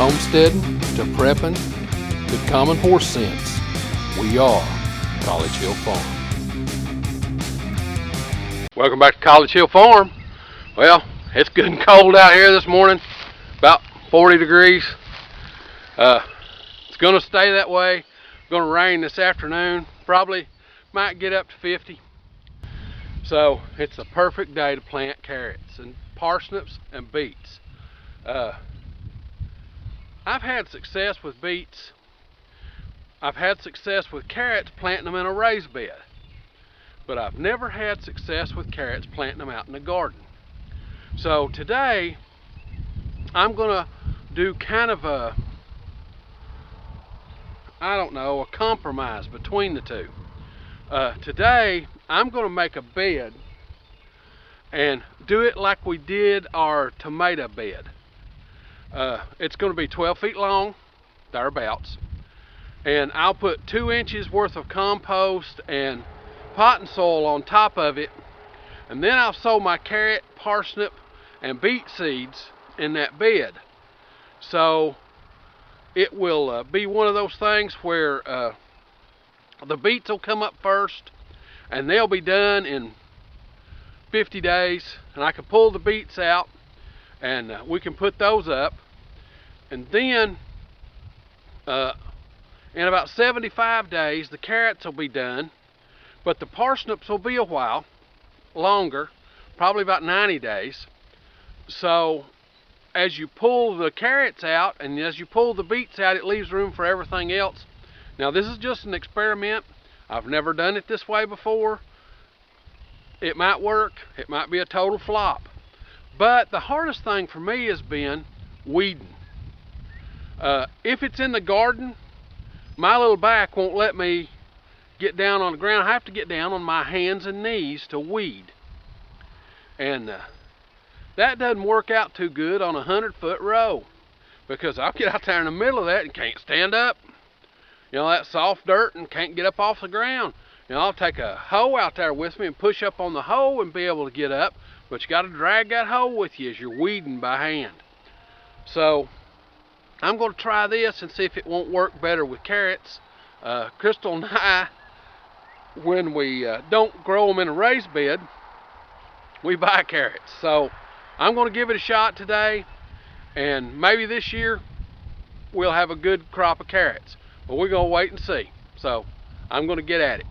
homesteading to prepping to common horse sense, we are College Hill Farm. Welcome back to College Hill Farm. Well, it's good and cold out here this morning, about 40 degrees. It's going to stay that way. It's going to rain this afternoon, probably might get up to 50. So it's a perfect day to plant carrots and parsnips and beets. I've had success with beets. I've had success with carrots planting them in a raised bed, but I've never had success with carrots planting them out in the garden. So today I'm gonna do kind of a, a compromise between the two. Today I'm gonna make a bed and do it like we did our tomato bed. It's going to be 12 feet long, thereabouts, and I'll put 2 inches worth of compost and potting soil on top of it, and then I'll sow my carrot, parsnip, and beet seeds in that bed. So it will be one of those things where the beets will come up first, and they'll be done in 50 days, and I can pull the beets out and we can put those up, and then in about 75 days the carrots will be done, but the parsnips will be a while longer, probably about 90 days. So as you pull the carrots out and as you pull the beets out, it leaves room for everything else. Now this is just an experiment. I've never done it this way before. It might work, it might be a total flop. But the hardest thing for me has been weeding. If it's in the garden, my little back won't let me get down on the ground. I have to get down on my hands and knees to weed. And that doesn't work out too good on a 100-foot row, because I'll get out there in the middle of that and can't stand up. You know, that soft dirt, and can't get up off the ground. You know, I'll take a hoe out there with me and push up on the hoe and be able to get up, but you got to drag that hoe with you as you're weeding by hand. So I'm going to try this and see if it won't work better with carrots. Crystal and I, when we don't grow them in a raised bed, we buy carrots. So I'm going to give it a shot today, and maybe this year we'll have a good crop of carrots, but we're going to wait and see. So I'm going to get at it.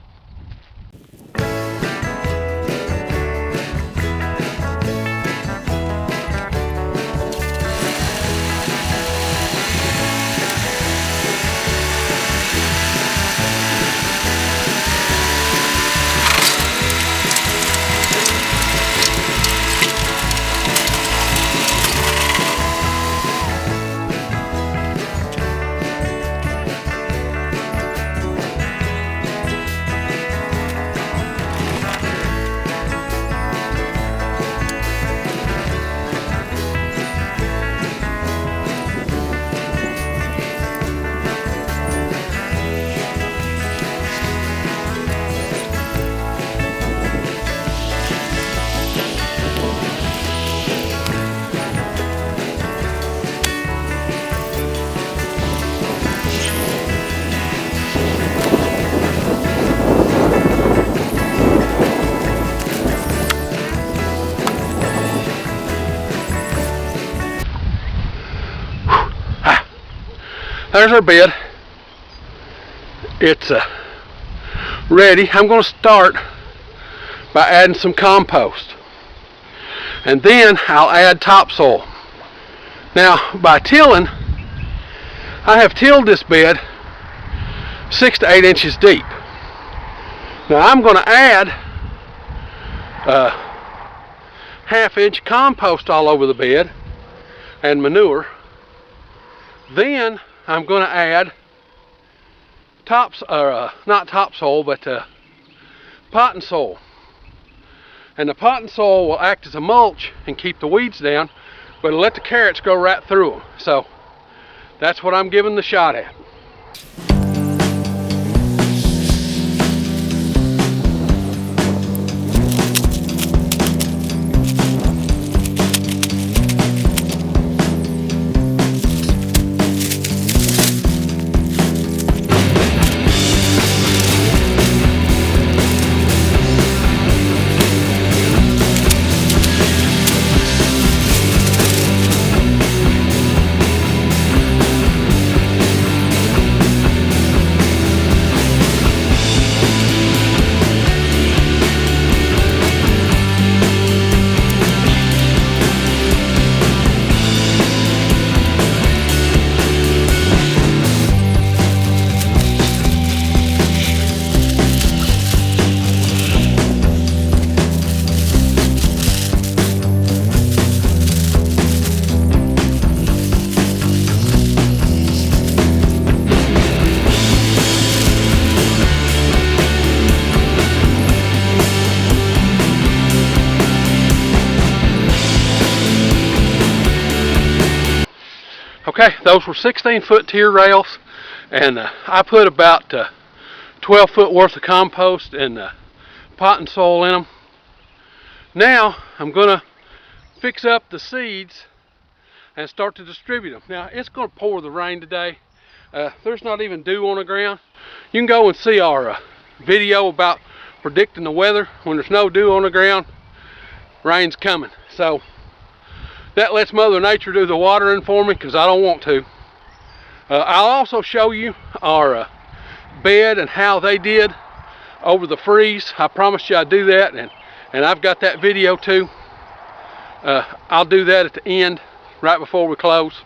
There's our bed. It's ready. I'm going to start by adding some compost, and then I'll add topsoil. Now by tilling, I have tilled this bed 6 to 8 inches deep. Now I'm going to add half-inch compost all over the bed and manure. Then I'm going to add not topsoil, but potting soil. And the potting soil will act as a mulch and keep the weeds down, but it'll let the carrots grow right through them. So that's what I'm giving the shot at. Okay, those were 16-foot tier rails, and I put about 12 foot worth of compost and potting soil in them. Now I'm going to fix up the seeds and start to distribute them. Now it's going to pour the rain today. There's not even dew on the ground. You can go and see our video about predicting the weather. When there's no dew on the ground, rain's coming. So that lets Mother Nature do the watering for me, because I don't want to. I'll also show you our bed and how they did over the freeze. I promised you I'd do that, and I've got that video too. I'll do that at the end, right before we close.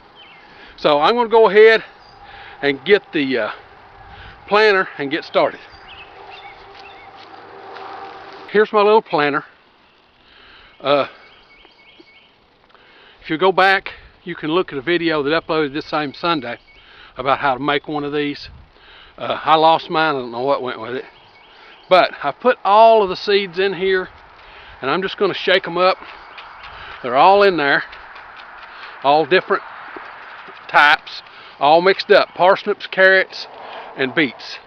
So I'm going to go ahead and get the planter and get started. Here's my little planter. If you go back, you can look at a video that I uploaded this same Sunday about how to make one of these. I lost mine, I don't know what went with it. But I put all of the seeds in here, and I'm just going to shake them up. They're all in there, all different types, all mixed up. Parsnips, carrots, and beets.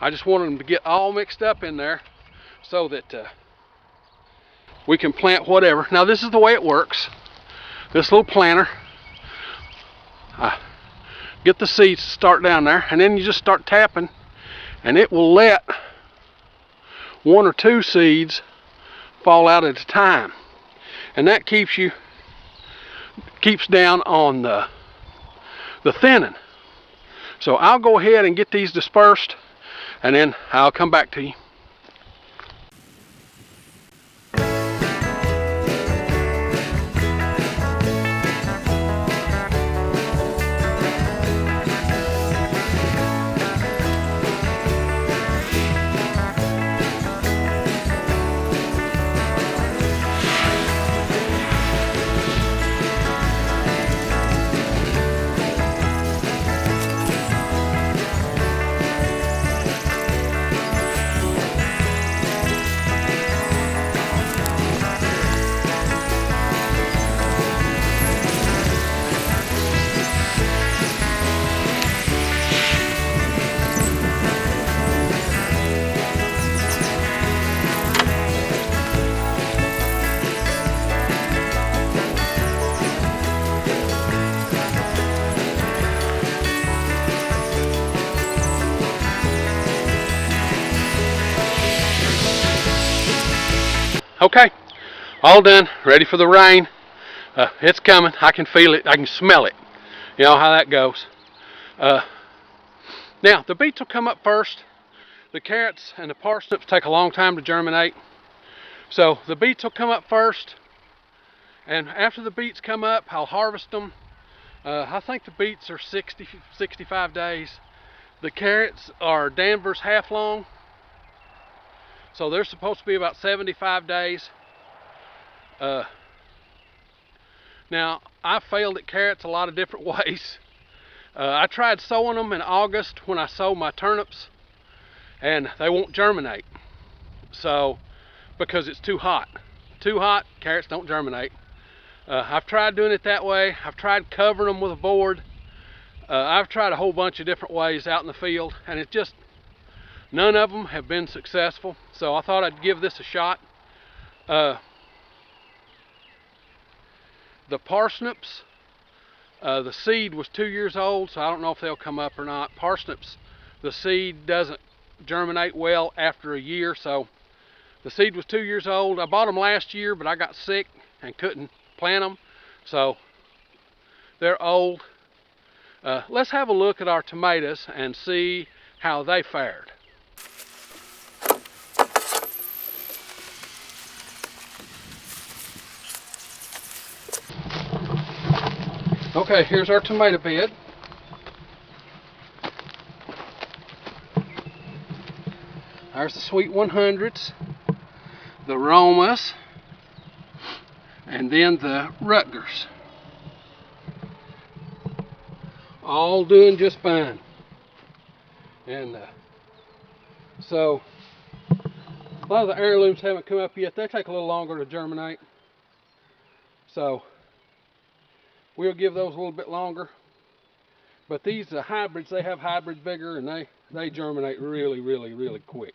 I just wanted them to get all mixed up in there so that we can plant whatever. Now this is the way it works. This little planter, get the seeds to start down there, and then you just start tapping, and it will let 1 or 2 seeds fall out at a time, and that keeps down on the thinning. So I'll go ahead and get these dispersed, and then I'll come back to you. Okay, all done, ready for the rain. It's coming. I can feel it. I can smell it. You know how that goes. Now, the beets will come up first. The carrots and the parsnips take a long time to germinate. So the beets will come up first. And after the beets come up, I'll harvest them. I think the beets are 60, 65 days. The carrots are Danvers half long. So they're supposed to be about 75 days. Now, I failed at carrots a lot of different ways. I tried sowing them in August when I sowed my turnips, and they won't germinate. So, because it's too hot. Too hot, carrots don't germinate. I've tried doing it that way. I've tried covering them with a board. I've tried a whole bunch of different ways out in the field, and it's just, none of them have been successful. So I thought I'd give this a shot. The parsnips, the seed was 2 years old, so I don't know if they'll come up or not. Parsnips, the seed doesn't germinate well after a year, so the seed was 2 years old. I bought them last year, but I got sick and couldn't plant them, so they're old. Let's have a look at our tomatoes and see how they fared. Okay, here's our tomato bed. There's the Sweet 100s, the Romas, and then the Rutgers. All doing just fine. And so, a lot of the heirlooms haven't come up yet. They take a little longer to germinate. So, we'll give those a little bit longer. But these are hybrids. They have hybrids bigger, and they germinate really, really, really quick.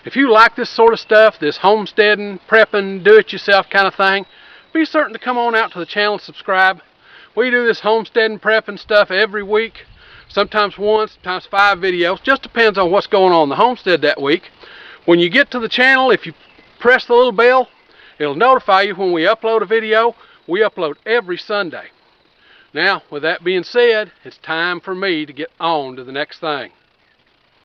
If you like this sort of stuff, this homesteading, prepping, do-it-yourself kind of thing, be certain to come on out to the channel and subscribe. We do this homesteading, prepping stuff every week, sometimes one, sometimes 5 videos. Just depends on what's going on in the homestead that week. When you get to the channel, if you press the little bell, it'll notify you when we upload a video. We upload every Sunday. Now, with that being said, it's time for me to get on to the next thing.